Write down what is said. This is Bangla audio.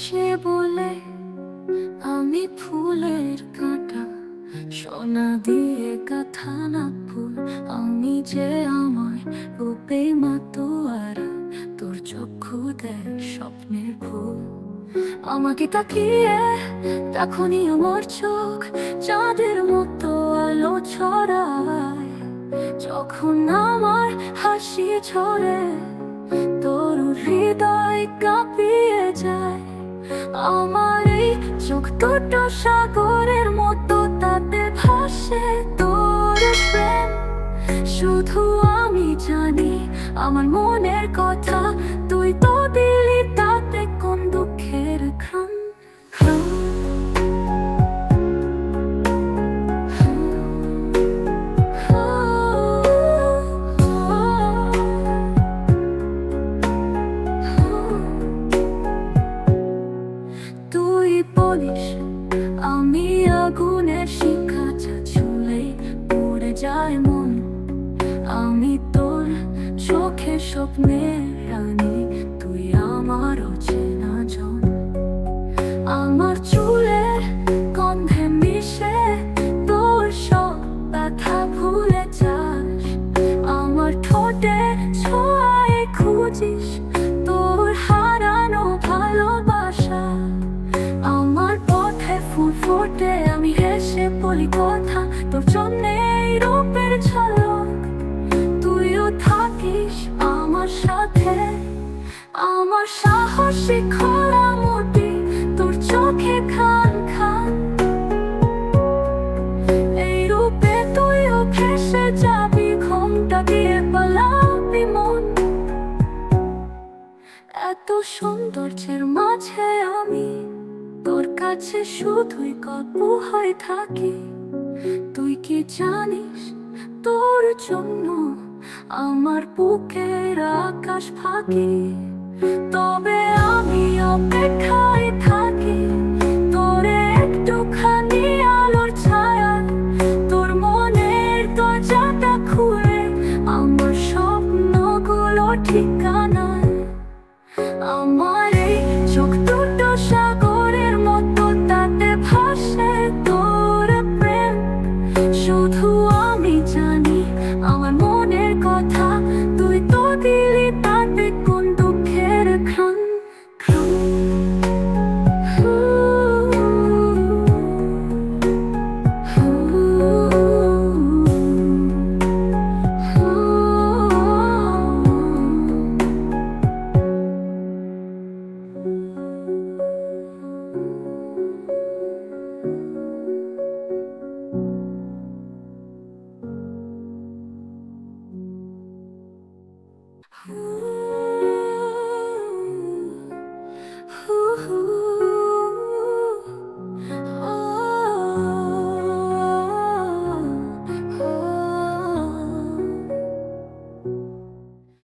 সে বলে আমি ফুলের কাঁটা, সোনা দিয়ে গাঁথা না ফুল। আমি যে আমার রূপে মাতোয়ারা, তোর চক্ষু দেয় স্বপ্নের ভুল। আমাকে তাকিয়ে তখনই আমার চোখ চাঁদের মতো আলো ছড়ায়। যখন আমার হাসি ঝরে তোর হৃদয় কাঁপিয়ে যায়। আমার এই চোখ দুটো সাগরের মতো, তাতে ভাসে তোর প্রেম। শুধু আমি জানি আমার মনের কথা, তুই তো দিলি তাতে কোন দুঃখের ঘ্রাণ। তুই বলিস আমি আগুনের শিখা, যা ছুঁলে পড়ে যায় মন। আমি তোর চোখে স্বপ্নের রানী, তুই আমার অচেনা জন। আমার চুলের গন্ধে মিশে তোর সব ব্যথা ভুলে যাস। আমার ঠোঁটে ছোঁয়ায় খুঁজিস তোর হারানো ভালোবাসা। আমার পথে ফুল ফোটে, আমি হেসে বলি কথা, তোর জন্যে এই রূপের ঝলক। তুইও থাকিস আমার সাথে, আমার সাহসী খোলা মুটি তোর চোখে খান খান। এই রূপে তুইও ভেসে যাবি, ঘোমটা দিয়ে পালাবি মন। এত সৌন্দর্যের মাঝে আমি তোর কাছে শুধুই গল্প হয়ে থাকি। তুই কি জানিস তোর জন্য আমার বুকের আকাশ ফাঁকি। তবে আমি অপেক্ষা